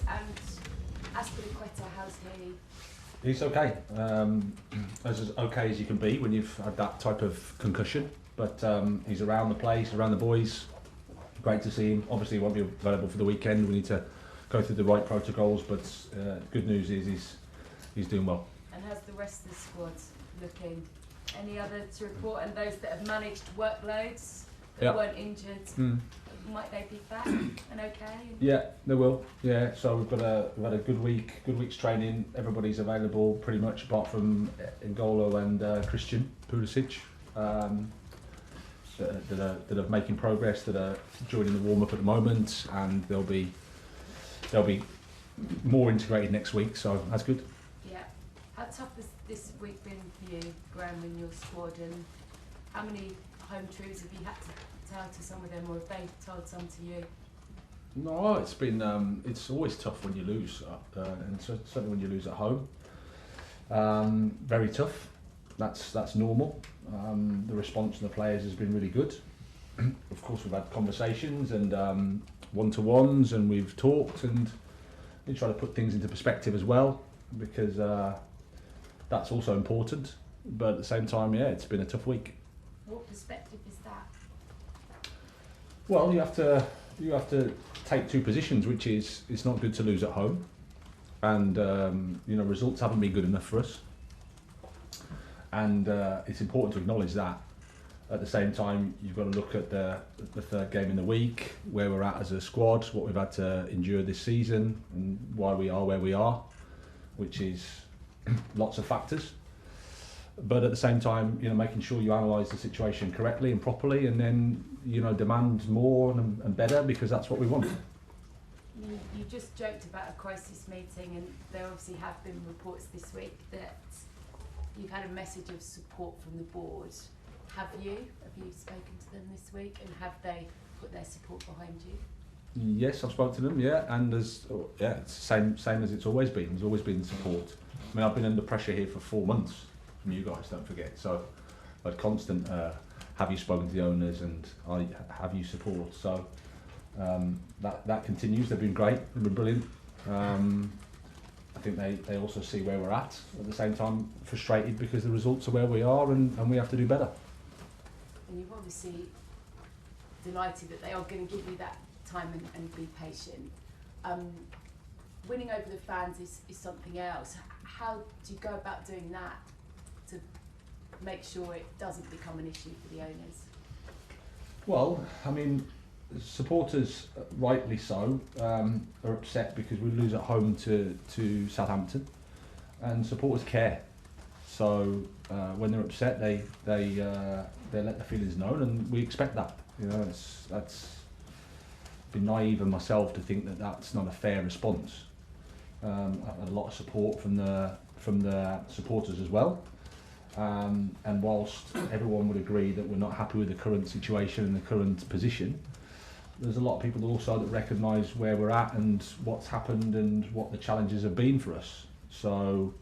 And Aspilicueta, how's he? He's okay, as okay as you can be when you've had that type of concussion. But he's around the place, around the boys. Great to see him. Obviously, he won't be available for the weekend. We need to go through the right protocols. But good news is he's doing well. And how's the rest of the squad looking? Any other to report? And those that have managed workloads that weren't injured, might they be back and okay? Yeah, they will. Yeah, so we've had a good week's training. Everybody's available pretty much, apart from N'Golo and Christian Pulisic, that are making progress, that are joining the warm up at the moment, and they'll be more integrated next week. So that's good. Yeah. How tough has this week been for you, Graham, in your squad, and how many home truths have you had to tell to some of them, or have they told some to you? No, it's been it's always tough when you lose, and certainly when you lose at home. Very tough. That's normal. The response from the players has been really good. Of course, we've had conversations and one-to-ones, and we've talked, and we try to put things into perspective as well, because that's also important. But at the same time, yeah, it's been a tough week. What perspective is that? Well, you have to take two positions, which is it's not good to lose at home, and results haven't been good enough for us, and it's important to acknowledge that. At the same time, you've got to look at the third game in the week, where we're at as a squad, what we've had to endure this season, and why we are where we are, which is lots of factors. But at the same time, making sure you analyse the situation correctly and properly, and then demand more and better, because that's what we want. You just joked about a crisis meeting, and there obviously have been reports this week that you've had a message of support from the board. Have you spoken to them this week, and have they put their support behind you? Yes, I've spoken to them. Yeah, and it's the same as it's always been. There's always been support. I mean, I've been under pressure here for 4 months from you guys. Don't forget. So, I've constant. Have you spoken to the owners, and have you support? So that continues. They've been great. They've been brilliant. I think they also see where we're at the same time, frustrated because the results are where we are, and we have to do better. And you've obviously delighted that they are going to give you that time and be patient. Winning over the fans is something else. How do you go about doing that to make sure it doesn't become an issue for the owners? Well, I mean, supporters, rightly so, are upset because we lose at home to Southampton, and supporters care. So when they're upset, they let the feelings known, and we expect that. That's been naive of myself to think that that's not a fair response. I've had a lot of support from the supporters as well. And whilst everyone would agree that we're not happy with the current situation and the current position, there's a lot of people also that recognise where we're at and what's happened and what the challenges have been for us. So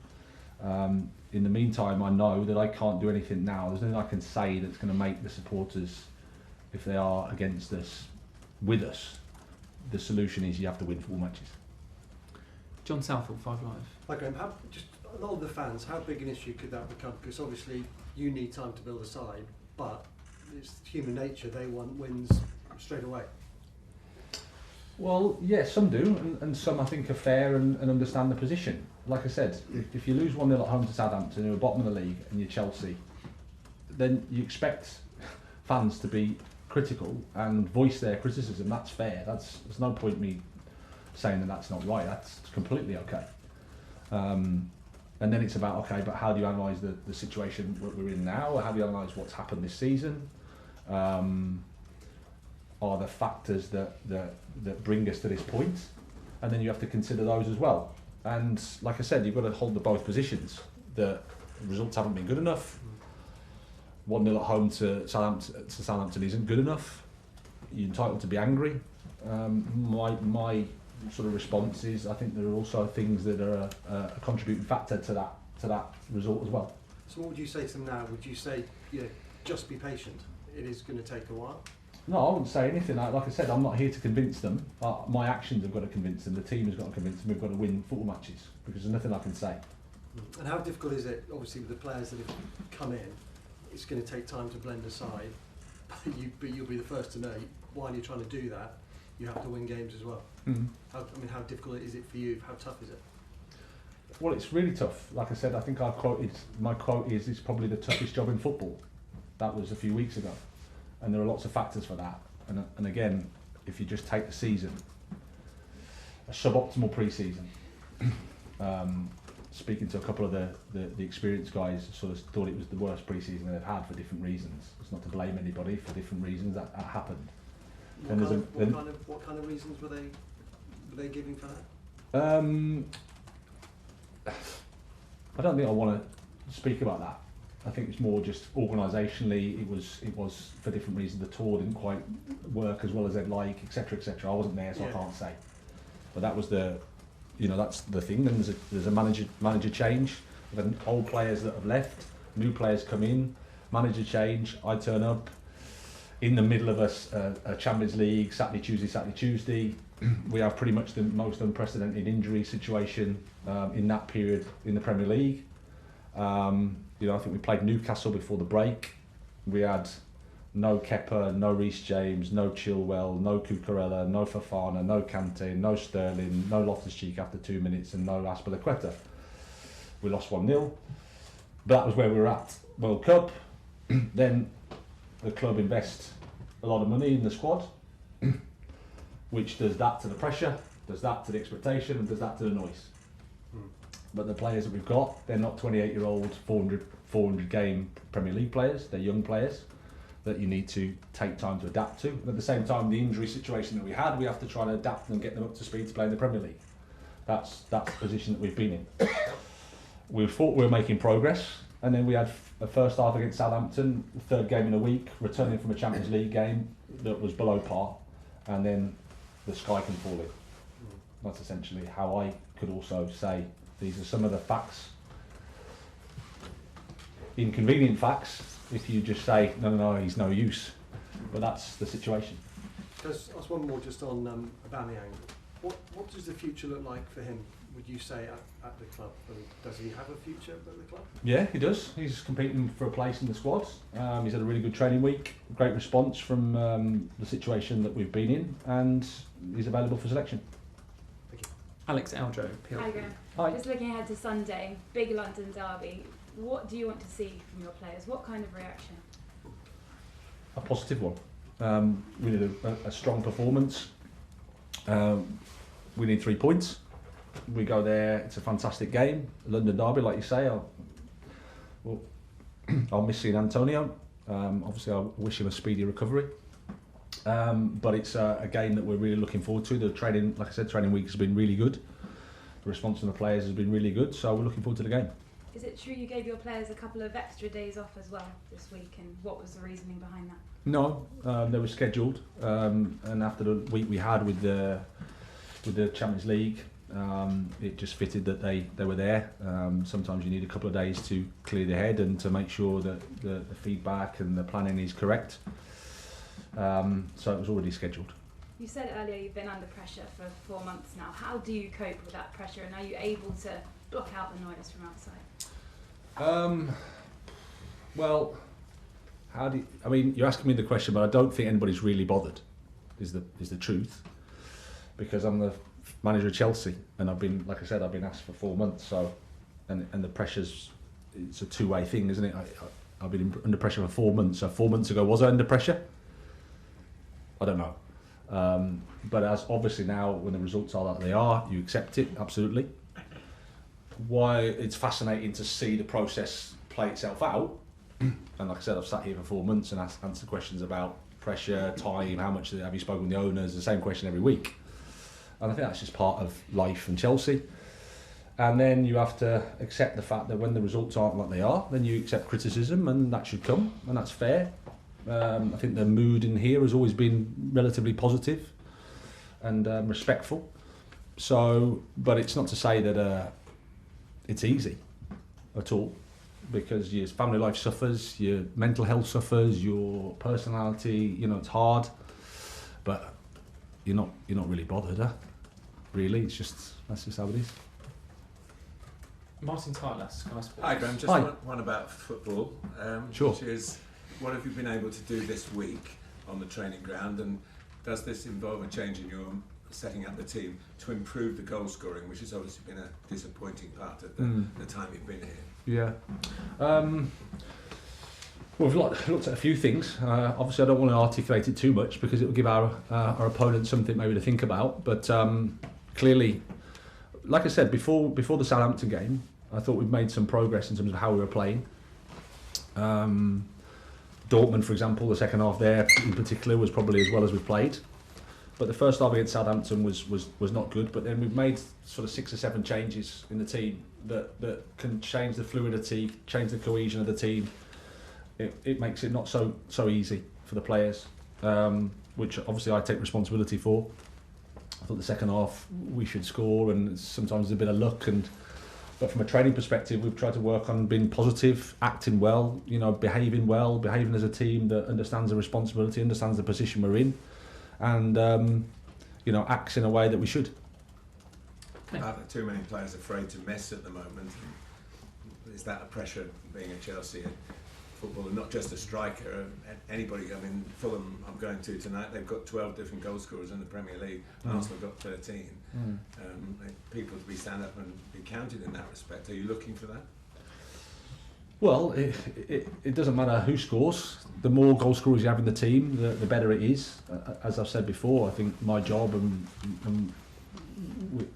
in the meantime, I know that I can't do anything now. There's nothing I can say that's going to make the supporters, if they are against us, with us. The solution is you have to win 4 matches. John Southall, 5 Live. Hi Graham, just a lot of the fans, how big an issue could that become? Because obviously you need time to build a side, but it's human nature, they want wins straight away. Well, yeah, some do, and some I think are fair and understand the position. Like I said, if you lose 1-0 at home to Southampton, who are bottom of the league, and you're Chelsea, then you expect fans to be critical and voice their criticism. That's fair. There's no point me saying that that's not right. That's completely okay. And then it's about, okay, but how do you analyse the situation we're in now? How do you analyse what's happened this season? Are the factors that bring us to this point? And then you have to consider those as well. And like I said, you've got to hold the both positions. The results haven't been good enough. 1-0 at home to Southampton isn't good enough. You're entitled to be angry. My sort of response is, I think there are also things that are a contributing factor to that result as well. So what would you say to them now? Would you say, just be patient? It is going to take a while. No, I wouldn't say anything. Like I said, I'm not here to convince them. My actions have got to convince them. The team has got to convince them. We've got to win football matches because there's nothing I can say. And how difficult is it, obviously, with the players that have come in, it's going to take time to blend aside, but you'll be the first to know, while you're trying to do that, you have to win games as well. Mm-hmm. How difficult is it for you? How tough is it? Well, it's really tough. Like I said, I think my quote is, it's probably the toughest job in football. That was a few weeks ago. And there are lots of factors for that. And again, if you just take the season, a suboptimal pre-season, speaking to a couple of the experienced guys, sort of thought it was the worst pre-season they've had for different reasons. It's not to blame anybody, for different reasons that happened. What kind of reasons were they giving for that? I don't think I want to speak about that. I think it's more just organisationally, it was for different reasons. The tour didn't quite work as well as they'd like, etc., etc. I wasn't there, so I can't say. But that was that's the thing. And there's a manager change. We've had old players that have left, new players come in, manager change. I turn up in the middle of a Champions League, Saturday, Tuesday. We have pretty much the most unprecedented injury situation in that period in the Premier League. I think we played Newcastle before the break. We had no Kepa, no Reece James, no Chilwell, no Cucurella, no Fofana, no Kante, no Sterling, no Loftus-Cheek after 2 minutes, and no Azpilicueta. We lost 1-0. But that was where we were at. World Cup. Then the club invests a lot of money in the squad, which does that to the pressure, does that to the expectation, and does that to the noise. But the players that we've got, they're not 28-year-old, 400 game Premier League players. They're young players that you need to take time to adapt to. And at the same time, the injury situation that we had, we have to try and adapt and get them up to speed to play in the Premier League. That's the position that we've been in. We thought we were making progress, and then we had a first half against Southampton, the third game in a week, returning from a Champions League game that was below par, and then the sky can fall in. That's essentially how I could also say these are some of the facts, inconvenient facts, if you just say, no, he's no use. But that's the situation. Just ask one more just on Aubameyang. What does the future look like for him, would you say, at the club? Does he have a future at the club? Yeah, he does. He's competing for a place in the squad. He's had a really good training week, great response from the situation that we've been in, and he's available for selection. Thank you. Alex Eldro, PL. Hi, Graham. Hi. Just looking ahead to Sunday, big London derby. What do you want to see from your players? What kind of reaction? A positive one. We need a strong performance. We need 3 points. We go there, it's a fantastic game. London derby, like you say. I'll miss seeing Antonio. Obviously, I wish him a speedy recovery. But it's a game that we're really looking forward to. The training, like I said, training week has been really good. The response from the players has been really good, so we're looking forward to the game. Is it true you gave your players a couple of extra days off as well this week, and what was the reasoning behind that? No, they were scheduled, and after the week we had with the Champions League, it just fitted that they were there. Sometimes you need a couple of days to clear the head and to make sure that the feedback and the planning is correct. So it was already scheduled. You said earlier you've been under pressure for 4 months now. How do you cope with that pressure, and are you able to block out the noise from outside? Well, you're asking me the question, but I don't think anybody's really bothered, is the truth, because I'm the manager of Chelsea, and I've been asked for 4 months, so, and the pressure's, it's a two-way thing, isn't it? I've been under pressure for 4 months, so 4 months ago, was I under pressure? I don't know. But as obviously now, when the results are that they are, you accept it, absolutely. Why it's fascinating to see the process play itself out, and like I said, I've sat here for 4 months and answered questions about pressure, time, how much have you spoken with the owners, the same question every week. And I think that's just part of life in Chelsea. And then you have to accept the fact that when the results aren't like they are, then you accept criticism, and that should come, and that's fair. I think the mood in here has always been relatively positive and respectful. So, but it's not to say that it's easy at all. because your family life suffers, your mental health suffers, your personality, you know, it's hard, but you're not really bothered, huh? Really, that's just how it is. Martin Tyler, Sky Sports. Hi Graham, just Hi. one about football, Sure. which is what have you been able to do this week on the training ground, and does this involve a change in your setting up the team to improve the goal scoring, which has obviously been a disappointing part of the time you've been here? Yeah. Well, we've looked at a few things. Obviously, I don't want to articulate it too much because it will give our opponents something maybe to think about. But clearly, like I said before the Southampton game, I thought we've made some progress in terms of how we were playing. Dortmund, for example, the second half there in particular was probably as well as we've played. But the first half against Southampton was not good. But then we've made sort of 6 or 7 changes in the team that can change the fluidity, change the cohesion of the team. It makes it not so easy for the players, which obviously I take responsibility for. I thought the second half we should score, and sometimes there's a bit of luck. But from a training perspective, we've tried to work on being positive, acting well, you know, behaving well, behaving as a team that understands the responsibility, understands the position we're in, and you know, acts in a way that we should. Are there too many players afraid to mess at the moment? Is that a pressure being a Chelsea footballer, not just a striker? Anybody, I mean, Fulham I'm going to tonight, they've got 12 different goal scorers in the Premier League. Arsenal got 13. People to be stand up and be counted in that respect. Are you looking for that? Well, it doesn't matter who scores. The more goal scorers you have in the team, the better it is. As I've said before, I think my job, and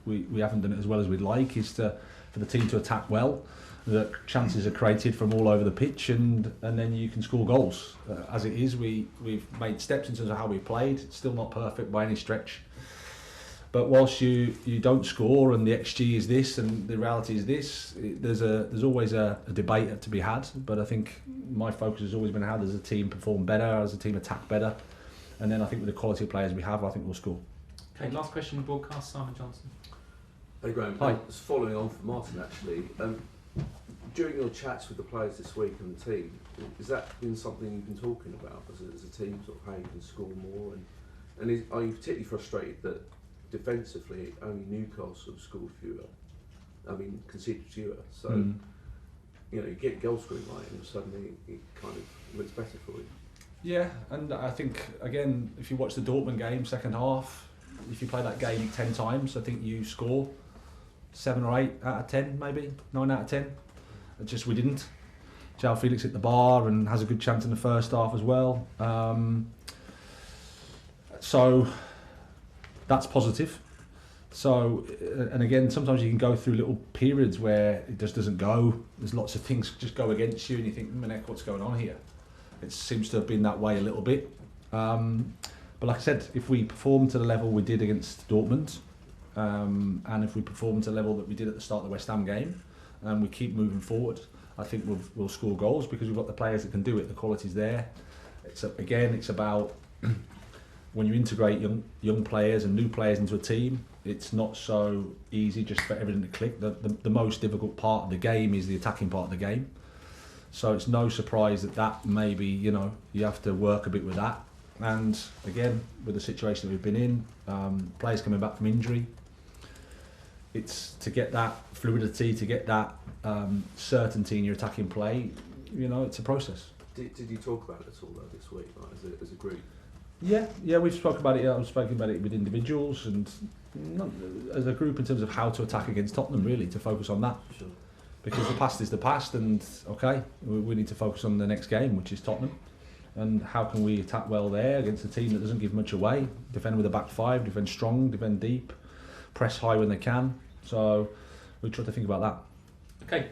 we haven't done it as well as we'd like, is for the team to attack well. That chances are created from all over the pitch, and then you can score goals. As it is, we've made steps in terms of how we played. It's still not perfect by any stretch. But whilst you don't score and the XG is this and the reality is this, there's always a debate to be had. But I think my focus has always been how does the team perform better, how does the team attack better, and then I think with the quality of players we have, I think we'll score. Okay, last question, broadcast, Simon Johnson. Hey Graham, Hi. Just following on from Martin actually, during your chats with the players this week and the team, has that been something you've been talking about as a team, sort of how you can score more, and are you particularly frustrated that defensively only Newcastle have scored fewer, conceded fewer, so you know, you get goal scoring right and suddenly it kind of looks better for you? Yeah, and I think again, if you watch the Dortmund game second half, if you play that game 10 times, I think you score 7 or 8 out of 10, maybe 9 out of 10. Just we didn't. João Felix hit the bar and has a good chance in the first half as well. So that's positive. So, and again, sometimes you can go through little periods where it just doesn't go. There's lots of things just go against you, and you think, what's going on here? It seems to have been that way a little bit. But like I said, if we perform to the level we did against Dortmund, and if we perform to the level that we did at the start of the West Ham game, and we keep moving forward, I think we'll score goals because we've got the players that can do it. The quality's there. It's about when you integrate young players and new players into a team, it's not so easy just for everything to click. The most difficult part of the game is the attacking part of the game. So it's no surprise that maybe, you know, you have to work a bit with that. And again, with the situation that we've been in, players coming back from injury, it's to get that fluidity, to get that certainty in your attacking play. You know, it's a process. Did you talk about it at all though this week, like, as a group? Yeah, we've spoken about it. I've spoken about it with individuals and not, as a group in terms of how to attack against Tottenham. Really, to focus on that. Sure. Because the past is the past, and okay, we need to focus on the next game, which is Tottenham, and how can we attack well there against a team that doesn't give much away, defend with a back five, defend strong, defend deep, press high when they can. So we try to think about that. Okay.